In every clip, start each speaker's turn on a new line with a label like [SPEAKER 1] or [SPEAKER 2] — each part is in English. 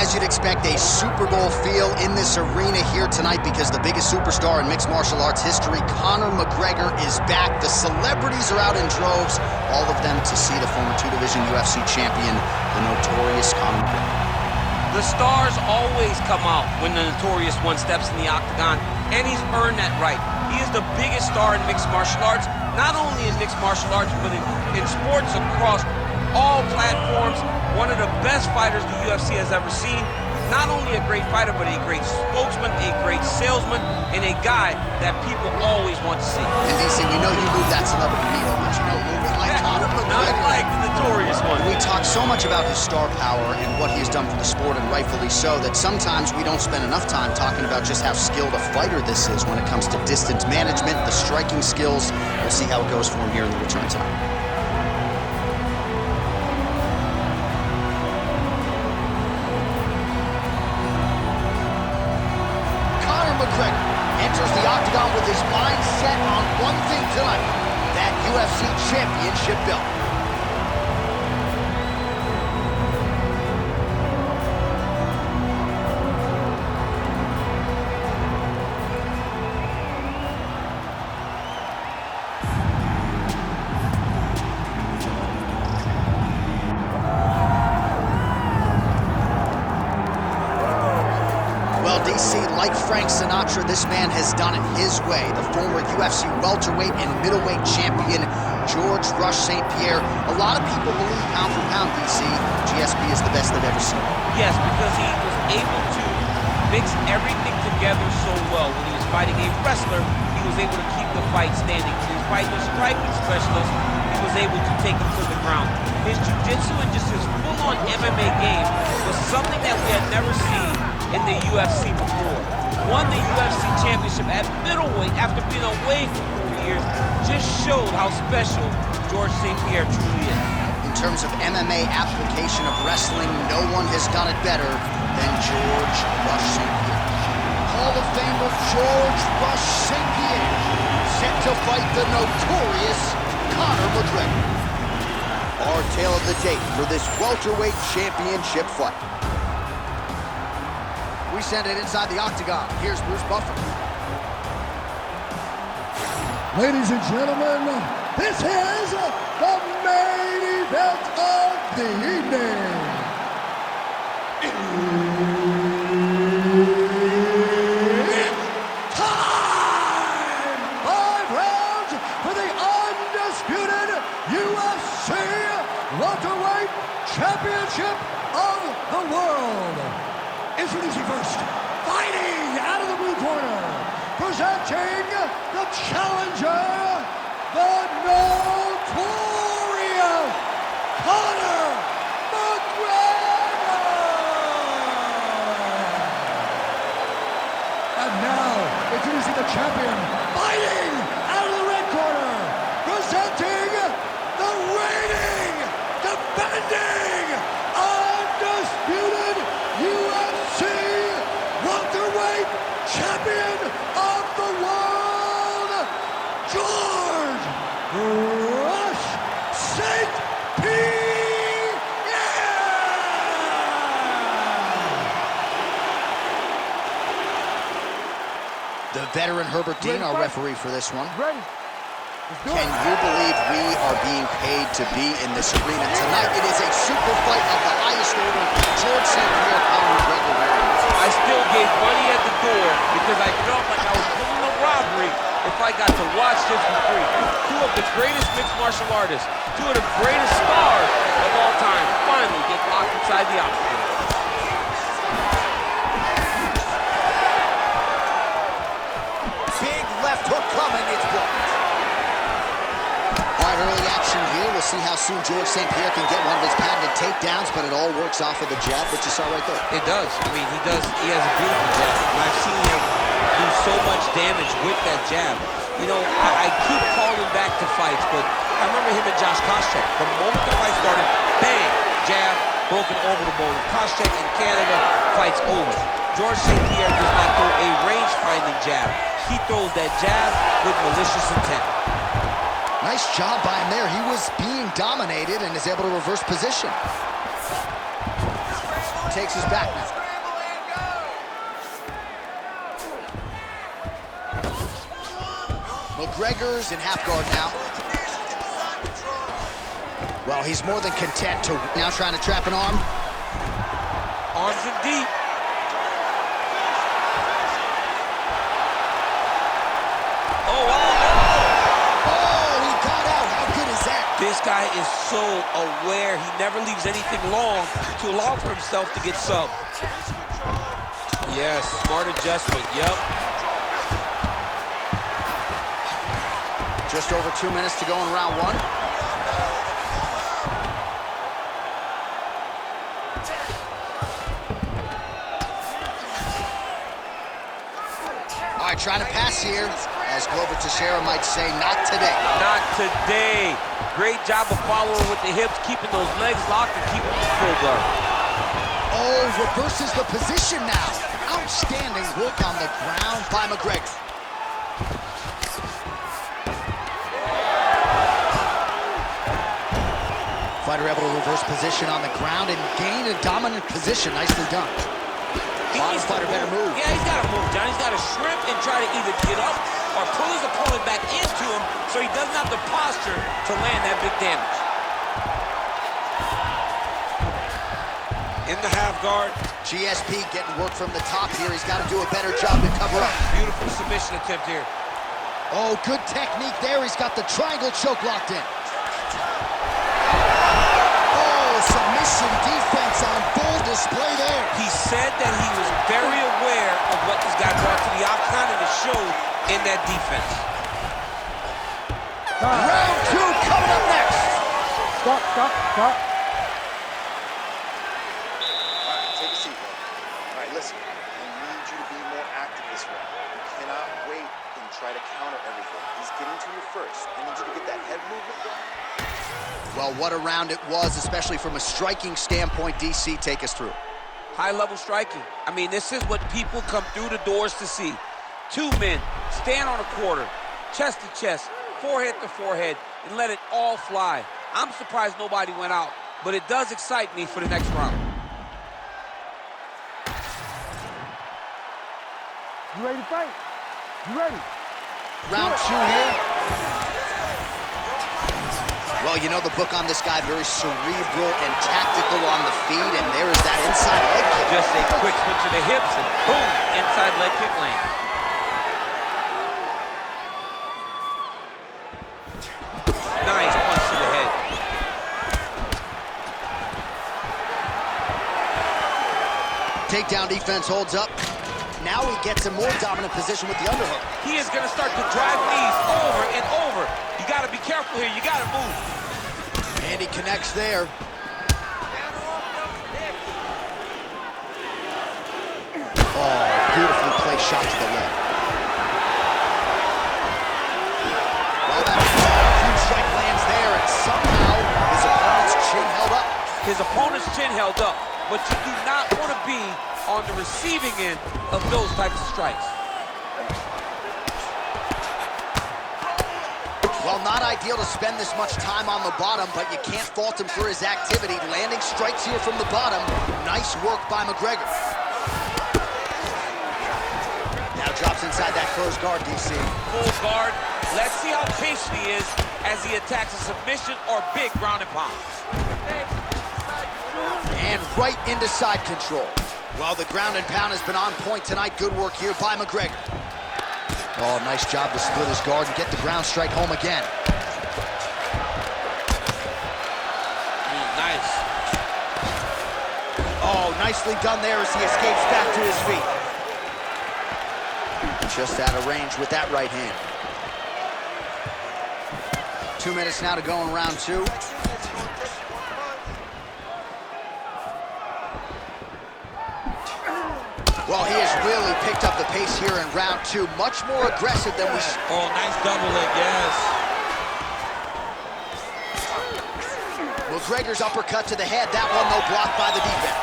[SPEAKER 1] as you'd expect, a Super Bowl feel in this arena here tonight because the biggest superstar in mixed martial arts history, Conor McGregor, is back. The celebrities are out in droves, all of them to see the former two-division UFC champion, the notorious Conor McGregor.
[SPEAKER 2] The stars always come out when the notorious one steps in the octagon, and he's earned that right. He is the biggest star in mixed martial arts, not only in mixed martial arts, but in sports across all platforms. One of the best fighters the UFC has ever seen. Not only a great fighter, but a great spokesman, a great salesman, and a guy that people always want to see.
[SPEAKER 1] And DC, we know you move that celebrity needle, but you know, moving like Conor McGregor.
[SPEAKER 2] Not like the notorious one.
[SPEAKER 1] We talk so much about his star power and what he has done for the sport, and rightfully so, that sometimes we don't spend enough time talking about just how skilled a fighter this is when it comes to distance management, the striking skills. We'll see how it goes for him here in the return tonight. McGregor enters the octagon with his mind set on one thing tonight, that UFC championship belt. DC, like Frank Sinatra, this man has done it his way. The former UFC welterweight and middleweight champion, George Rush St. Pierre. A lot of people believe pound for pound, DC, GSP is the best they've ever seen.
[SPEAKER 2] Yes, because he was able to mix everything together so well. When he was fighting a wrestler, he was able to keep the fight standing. When he was fighting a striking specialist, he was able to take him to the ground. His jiu-jitsu and just his full-on MMA game was something that we had never seen in the UFC before. Won the UFC championship at middleweight after being away for 4 years. Just showed how special George St. Pierre truly is.
[SPEAKER 1] In terms of MMA application of wrestling, no one has done it better than George Rush St. Pierre. Hall of Famer George Rush St. Pierre, set to fight the notorious Conor McGregor. Our tale of the tape for this welterweight championship fight. We send it inside the octagon. Here's Bruce Buffer.
[SPEAKER 3] Ladies and gentlemen, this is the main event of the evening. It's time! 5 rounds for the undisputed UFC Welterweight Championship of the World. Introducing first, fighting out of the blue corner, presenting the challenger, the notorious Conor McGregor. And now, introducing the champion, fighting out of the red corner, presenting the reigning, defending, undisputed UFC welterweight champion of the world, George Rush St. Pierre.
[SPEAKER 1] The veteran Herbert Dean, our referee for this one.
[SPEAKER 3] Ready.
[SPEAKER 1] Can you believe we are being paid to be in this arena tonight? It is a super fight of the highest order. George St. Pierre, Conor McGregor.
[SPEAKER 2] I still gave money at the door because I felt like I was pulling a robbery if I got to watch this for free. Two of the greatest mixed martial artists, two of the greatest stars of all time, finally get locked inside the octagon.
[SPEAKER 1] Big left hook coming, it's blocked. All right, early action here. We'll see how soon George St. Pierre can get one of his patented takedowns, but it all works off of the jab that you saw right there.
[SPEAKER 2] It does. I mean, he does. He has a beautiful jab. And I've seen him do so much damage with that jab. You know, I keep calling back to fights, but I remember him and Josh Koscheck. The moment the fight started, bang, jab, broken over the bone. Koscheck in Canada, fight's over. George St. Pierre does not throw a range-finding jab. He throws that jab with malicious intent.
[SPEAKER 1] Nice job by him there. He was being dominated and is able to reverse position. takes his back now. McGregor's in half guard now. Well, he's more than content to now trying to trap an arm.
[SPEAKER 2] Arms in deep. Oh, wow.
[SPEAKER 1] Oh, he got out. How good is that?
[SPEAKER 2] This guy is so aware. He never leaves anything long to allow for himself to get subbed. Yes, smart adjustment. Yep.
[SPEAKER 1] Just over 2 minutes to go in round one. All right, trying to pass here. As Glover Teixeira might say, not today.
[SPEAKER 2] Not today. Great job of following with the hips, keeping those legs locked and keeping the full guard.
[SPEAKER 1] Oh, reverses the position now. Outstanding work on the ground by McGregor. Fighter able to reverse position on the ground and gain a dominant position. Nicely done. Bottom fighter better move.
[SPEAKER 2] Yeah, he's got to move, John. He's got to shrimp and try to either get up or pull his opponent back into him so he doesn't have the posture to land that big damage. In the half guard.
[SPEAKER 1] GSP getting work from the top here. He's got to do a better job to cover up.
[SPEAKER 2] Beautiful submission attempt here.
[SPEAKER 1] Oh, good technique there. He's got the triangle choke locked in. Oh, submission defense on full display there.
[SPEAKER 2] He said that he was very aware of what this guy brought to the octagon, and it showed in that defense.
[SPEAKER 1] Round two coming up next.
[SPEAKER 4] Stop.
[SPEAKER 5] All right, take a seat, man. All right, listen. I need you to be more active this round. You cannot wait and try to counter everything. He's getting to you first. I need you to get that head movement going.
[SPEAKER 1] Well, what a round it was, especially from a striking standpoint. DC, take us through.
[SPEAKER 2] High-level striking. I mean, this is what people come through the doors to see. Two men stand on a quarter, chest to chest, forehead to forehead, and let it all fly. I'm surprised nobody went out, but it does excite me for the next round.
[SPEAKER 4] You ready to fight? You ready?
[SPEAKER 1] Round two here. Well, you know the book on this guy, very cerebral and tactical on the feet, and there is that inside leg kick.
[SPEAKER 2] Just a quick switch of the hips, and boom, inside leg kick land. Nice punch to the head.
[SPEAKER 1] Takedown defense holds up. Now he gets a more dominant position with the underhook.
[SPEAKER 2] He is going to start to drive knees over and over. You got to be careful here. You got to move.
[SPEAKER 1] And he connects there. Oh, beautifully placed shot to the leg. Well, that huge strike lands there, and somehow his opponent's chin held up.
[SPEAKER 2] His opponent's chin held up, but you do not want to be on the receiving end of those types of strikes.
[SPEAKER 1] Well, not ideal to spend this much time on the bottom, but you can't fault him for his activity. Landing strikes here from the bottom. Nice work by McGregor. Now drops inside that closed guard, DC.
[SPEAKER 2] Full guard. Let's see how patient he is as he attacks a submission or big ground and pound.
[SPEAKER 1] And right into side control. Well, the ground and pound has been on point tonight. Good work here by McGregor. Oh, nice job to split his guard and get the ground strike home again.
[SPEAKER 2] Nice.
[SPEAKER 1] Oh, nicely done there as he escapes back to his feet. Just out of range with that right hand. 2 minutes now to go in round two. Well, he has really picked up the pace here in round two. Much more aggressive than we...
[SPEAKER 2] Oh, nice double leg, yes.
[SPEAKER 1] McGregor's uppercut to the head. That one, though, blocked by the defense.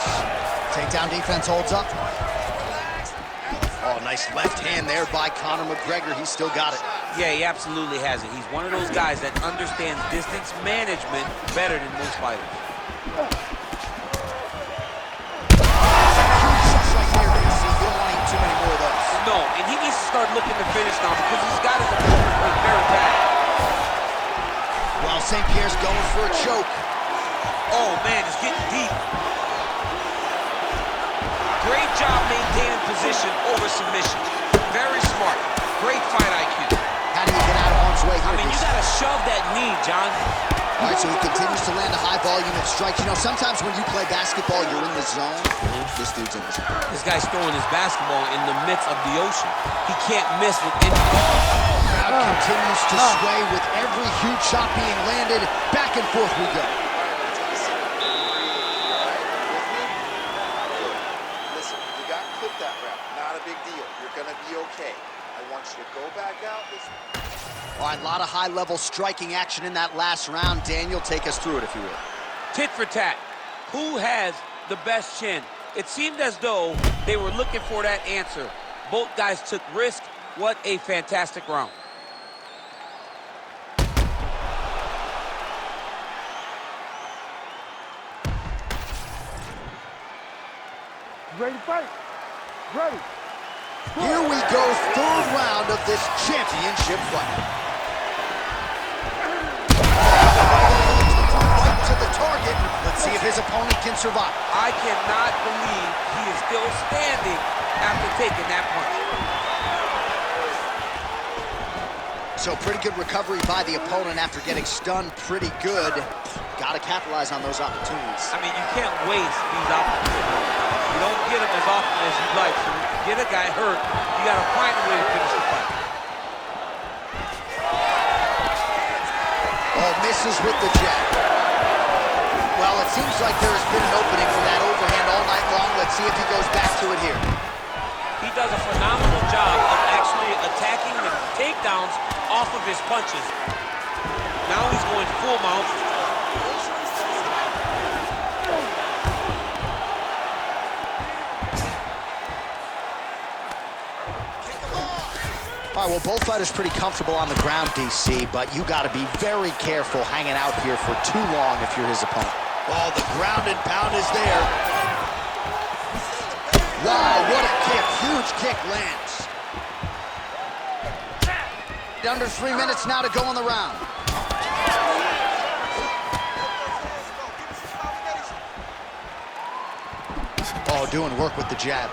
[SPEAKER 1] Takedown defense holds up. Oh, nice left hand there by Conor McGregor. He's still got it.
[SPEAKER 2] Yeah, he absolutely has it. He's one of those guys that understands distance management better than most fighters. No, and he needs to start looking to finish now because he's got his opponent very bad.
[SPEAKER 1] Well, St. Pierre's going for a choke.
[SPEAKER 2] Oh, man, it's getting deep. Great job maintaining position over submission. Very smart. Great fight IQ.
[SPEAKER 1] How do you get out of harm's way here?
[SPEAKER 2] I mean, you got to shove that knee, John.
[SPEAKER 1] All right, so he continues to land a high volume of strikes. You know, sometimes when you play basketball, you're in the zone. This dude's in the zone.
[SPEAKER 2] This guy's throwing his basketball in the midst of the ocean. He can't miss with any...
[SPEAKER 1] Crowd continues to sway with every huge shot being landed. Back and forth we go.
[SPEAKER 5] Listen, you got clipped that round. Not a big deal. You're going to be okay. I want you to go back out.
[SPEAKER 1] All right, a lot of high-level striking action in that last round. Daniel, take us through it, if you will.
[SPEAKER 2] Tit for tat. Who has the best chin? It seemed as though they were looking for that answer. Both guys took risk. What a fantastic round.
[SPEAKER 4] You ready to fight? Ready.
[SPEAKER 1] Here we go, third round of this championship fight. Right to the target. Let's see if his opponent can survive.
[SPEAKER 2] I cannot believe he is still standing after taking that punch.
[SPEAKER 1] So pretty good recovery by the opponent after getting stunned pretty good. Got to capitalize on those opportunities.
[SPEAKER 2] I mean, you can't waste these opportunities. You don't get them as often as you'd like. So get a guy hurt, you got to find a way to finish the fight.
[SPEAKER 1] Oh, misses with the jab. Well, it seems like there has been an opening for that overhand all night long. Let's see if he goes back to it here.
[SPEAKER 2] He does a phenomenal job of actually attacking the takedowns off of his punches. Now he's going full mount.
[SPEAKER 1] All right, well, both fighters pretty comfortable on the ground, DC, but you got to be very careful hanging out here for too long if you're his opponent. Oh, the ground and pound is there. Wow, what a kick. Huge kick lands. Under 3 minutes now to go in the round. Oh, doing work with the jab.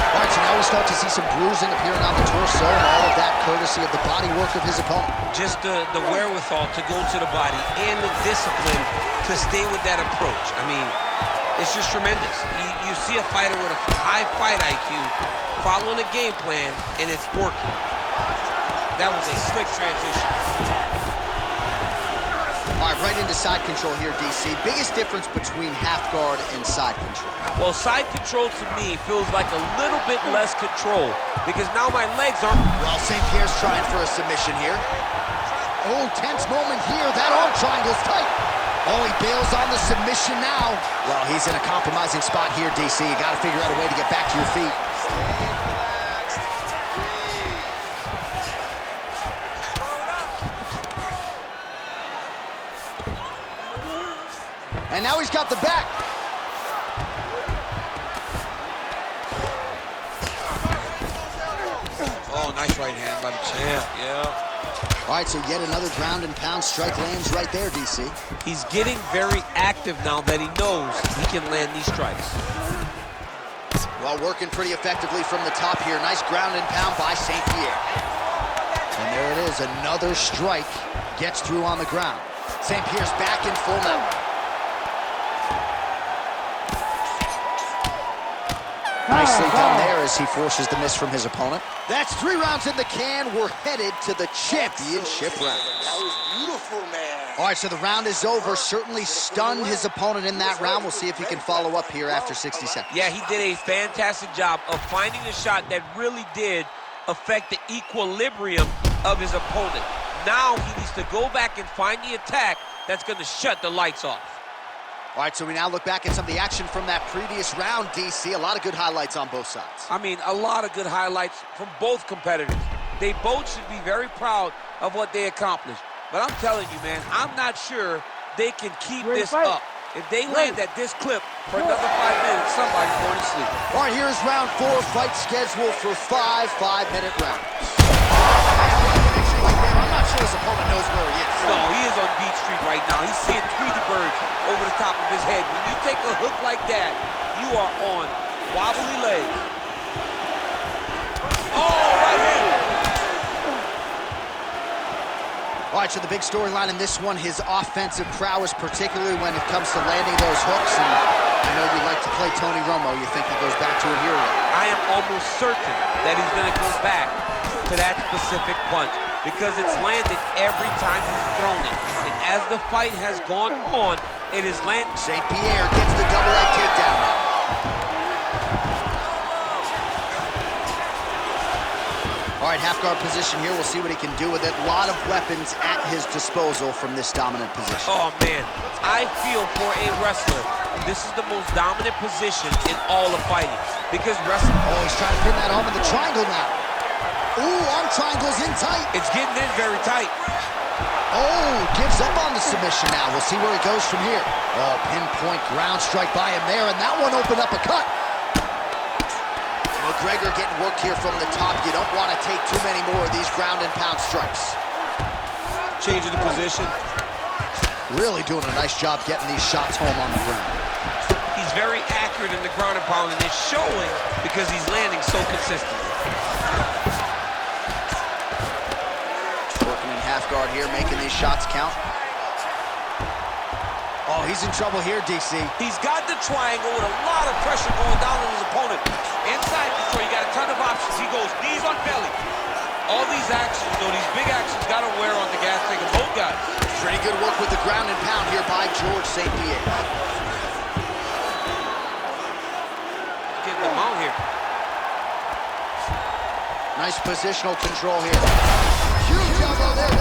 [SPEAKER 1] All right, so now we start to see some bruising appearing on the torso, and all of that courtesy of the body work of his opponent.
[SPEAKER 2] Just the wherewithal to go to the body and the discipline to stay with that approach. I mean, it's just tremendous. You see a fighter with a high fight IQ following a game plan, and it's working. That was a slick transition.
[SPEAKER 1] All right, right into side control here, DC. Biggest difference between half guard and side control?
[SPEAKER 2] Well, side control to me feels like a little bit less control because now my legs aren't...
[SPEAKER 1] Well, St. Pierre's trying for a submission here. Oh, tense moment here. That arm triangle's tight. Oh, he bails on the submission now. Well, he's in a compromising spot here, DC. You got to figure out a way to get back to your feet. And now he's got the back.
[SPEAKER 2] Oh, nice right hand by the champ, yeah.
[SPEAKER 1] All right, so yet another ground and pound strike lands right there, DC.
[SPEAKER 2] He's getting very active now that he knows he can land these strikes.
[SPEAKER 1] Well, working pretty effectively from the top here. Nice ground and pound by St. Pierre. And there it is, another strike gets through on the ground. St. Pierre's back in full now. Nicely done there as he forces the miss from his opponent. That's 3 rounds in the can. We're headed to the championship round.
[SPEAKER 5] That was beautiful, man.
[SPEAKER 1] All right, so the round is over. Certainly stunned his opponent in that round. We'll see if he can follow up here after 60 seconds.
[SPEAKER 2] Yeah, he did a fantastic job of finding a shot that really did affect the equilibrium of his opponent. Now he needs to go back and find the attack that's going to shut the lights off.
[SPEAKER 1] All right, so we now look back at some of the action from that previous round, DC. A lot of good highlights on both sides.
[SPEAKER 2] I mean, a lot of good highlights from both competitors. They both should be very proud of what they accomplished. But I'm telling you, man, I'm not sure they can keep this up. If they land at this clip for another 5 minutes, somebody's going to sleep.
[SPEAKER 1] All right, here's round 4, fight scheduled for 5 5-minute rounds. I'm not sure his opponent knows where he is.
[SPEAKER 2] No, he is on Beach Street right now. He's seeing Tweety birds over the top of his head. When you take a hook like that, you are on wobbly legs. Oh, right hand.
[SPEAKER 1] All right, so the big storyline in this one, his offensive prowess, particularly when it comes to landing those hooks. And I know you like to play Tony Romo. You think he goes back to it here?
[SPEAKER 2] I am almost certain that he's going to go back to that specific punch because it's landed every time he's thrown it. And as the fight has gone on, it is landed.
[SPEAKER 1] St. Pierre gets the double leg takedown now. All right, half guard position here. We'll see what he can do with it. A lot of weapons at his disposal from this dominant position.
[SPEAKER 2] Oh, man. I feel for a wrestler, this is the most dominant position in all of fighting because wrestling...
[SPEAKER 1] Oh, he's trying to pin that arm in the triangle now. Ooh, arm triangle's in tight.
[SPEAKER 2] It's getting in very tight.
[SPEAKER 1] Oh, gives up on the submission now. We'll see where he goes from here. Oh, pinpoint ground strike by him there, and that one opened up a cut. McGregor getting worked here from the top. You don't want to take too many more of these ground and pound strikes.
[SPEAKER 2] Changing the position.
[SPEAKER 1] Really doing a nice job getting these shots home on the ground.
[SPEAKER 2] He's very accurate in the ground and pound, and it's showing because he's landing so consistently.
[SPEAKER 1] Working in half guard here, making these shots count. Oh, he's in trouble here, DC.
[SPEAKER 2] He's got the triangle with a lot of pressure going down on his opponent. Inside control, you got a ton of options. He goes knees on belly. All these actions, though, these big actions, got to wear on the gas tank of both guys.
[SPEAKER 1] Pretty good work with the ground and pound here by George St. Pierre.
[SPEAKER 2] Getting them out here.
[SPEAKER 1] Nice positional control here. Huge elbow there.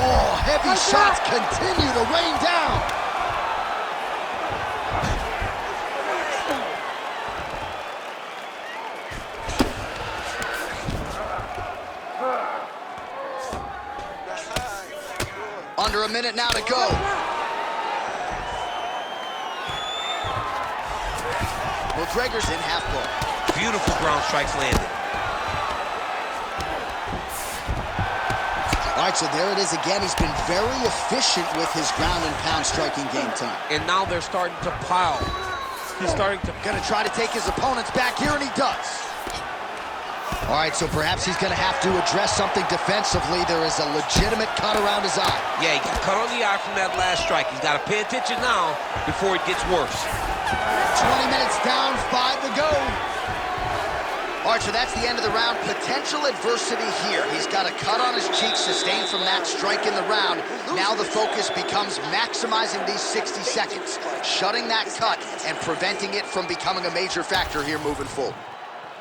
[SPEAKER 1] Oh, heavy shots continue to rain down. Under a minute now to go. McGregor's in half guard.
[SPEAKER 2] Beautiful ground strikes landed.
[SPEAKER 1] All right, so there it is again. He's been very efficient with his ground and pound striking game tonight.
[SPEAKER 2] And now they're starting to pile. He's starting to...
[SPEAKER 1] Gonna try to take his opponents back here, and he does. All right, so perhaps he's gonna have to address something defensively. There is a legitimate cut around his eye.
[SPEAKER 2] Yeah, he got cut on the eye from that last strike. He's got to pay attention now before it gets worse.
[SPEAKER 1] 20 minutes down, 5 to go. All right, so that's the end of the round. Potential adversity here. He's got a cut on his cheek sustained from that strike in the round. Now the focus becomes maximizing these 60 seconds, shutting that cut and preventing it from becoming a major factor here moving forward.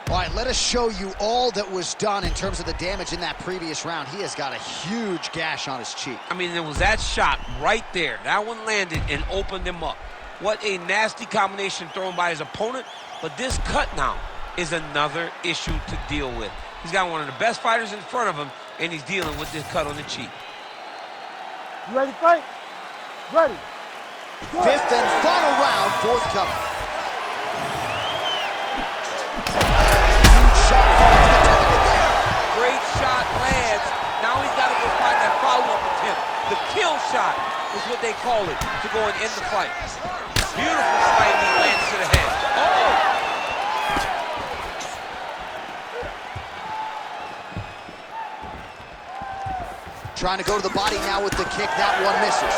[SPEAKER 1] All right, let us show you all that was done in terms of the damage in that previous round. He has got a huge gash on his cheek.
[SPEAKER 2] I mean, there was that shot right there. That one landed and opened him up. What a nasty combination thrown by his opponent. But this cut now is another issue to deal with. He's got one of the best fighters in front of him, and he's dealing with this cut on the cheek.
[SPEAKER 4] You ready to fight? Ready. Go.
[SPEAKER 1] Fifth and final round, forthcoming.
[SPEAKER 2] Great shot lands. Now he's got to go find that follow-up attempt. The kill shot is what they call it to go and end the fight. Beautiful fight, he lands to the head. Oh!
[SPEAKER 1] Trying to go to the body now with the kick. That one misses.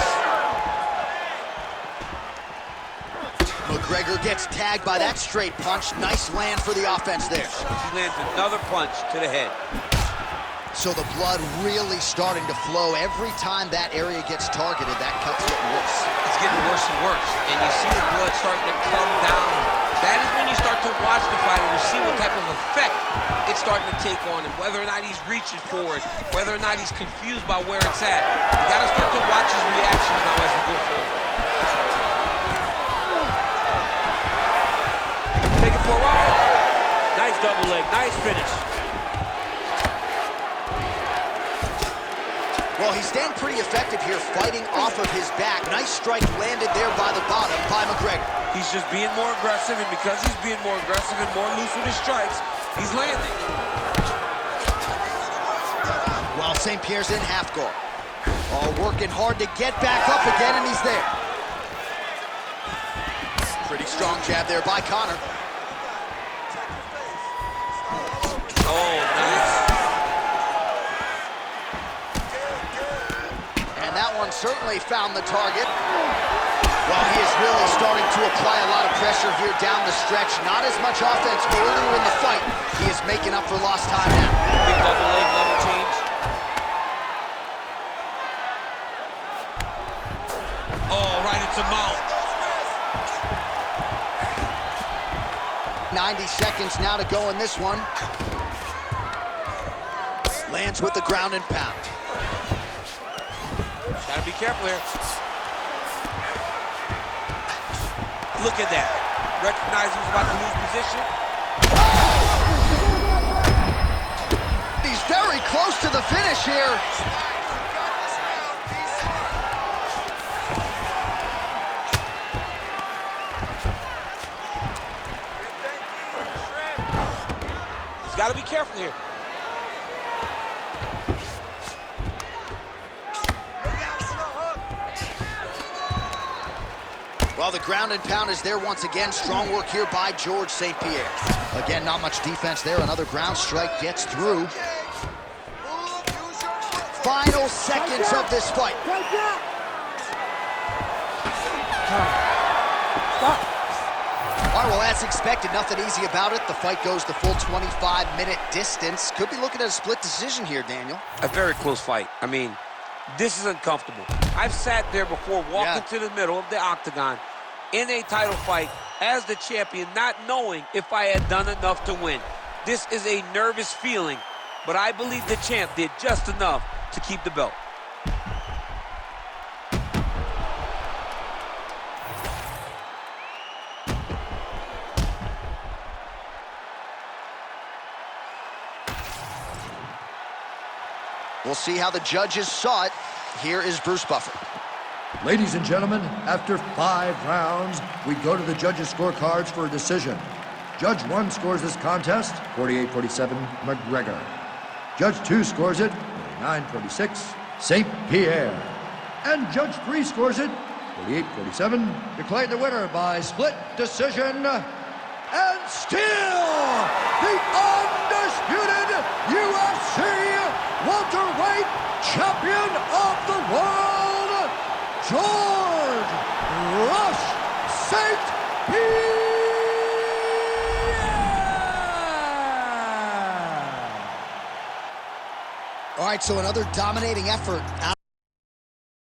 [SPEAKER 1] McGregor gets tagged by that straight punch. Nice land for the offense there.
[SPEAKER 2] He lands another punch to the head.
[SPEAKER 1] So the blood really starting to flow. Every time that area gets targeted, that cut's getting worse.
[SPEAKER 2] It's getting worse and worse. And you see the blood starting to come down. That is when you start to watch the fighter to see what type of effect it's starting to take on him, whether or not he's reaching for it, whether or not he's confused by where it's at. You got to start to watch his reactions now as we go forward. Take it for a ride. Nice double leg, nice finish.
[SPEAKER 1] Well, he's staying pretty effective here, fighting off of his back. Nice strike landed there by the bottom by McGregor.
[SPEAKER 2] He's just being more aggressive, and because he's being more aggressive and more loose with his strikes, he's landing.
[SPEAKER 1] While St. Pierre's in half guard. Oh, working hard to get back up again, and he's there. Pretty strong jab there by Conor.
[SPEAKER 2] Oh, nice.
[SPEAKER 1] And that one certainly found the target. Well, he is really starting to apply a lot of pressure here down the stretch. Not as much offense earlier in the fight. He is making up for lost time now.
[SPEAKER 2] Big double leg level change. Oh, right into mount.
[SPEAKER 1] 90 seconds now to go in this one. Lands with the ground and pound.
[SPEAKER 2] Gotta be careful here. Look at that. Recognize he was about to lose position.
[SPEAKER 1] He's very close to the finish here.
[SPEAKER 2] He's got to be careful here.
[SPEAKER 1] Well, the ground and pound is there once again. Strong work here by George St. Pierre. Again, not much defense there. Another ground strike gets through. Final seconds of this fight. All right, well, as expected, nothing easy about it. The fight goes the full 25-minute distance. Could be looking at a split decision here, Daniel.
[SPEAKER 2] A very close fight. I mean, this is uncomfortable. I've sat there before, walking to the middle of the octagon in a title fight as the champion, not knowing if I had done enough to win. This is a nervous feeling, but I believe the champ did just enough to keep the belt.
[SPEAKER 1] We'll see how the judges saw it. Here is Bruce Buffer.
[SPEAKER 3] Ladies and gentlemen, after 5 rounds, we go to the judges' scorecards for a decision. Judge 1 scores this contest, 48-47, McGregor. Judge 2 scores it, 49-46, St. Pierre. And Judge 3 scores it, 48-47, declared the winner by split decision. And still, the undisputed UFC welterweight champion of the world, George "Rush" St. Pierre!
[SPEAKER 1] All right, so another dominating effort out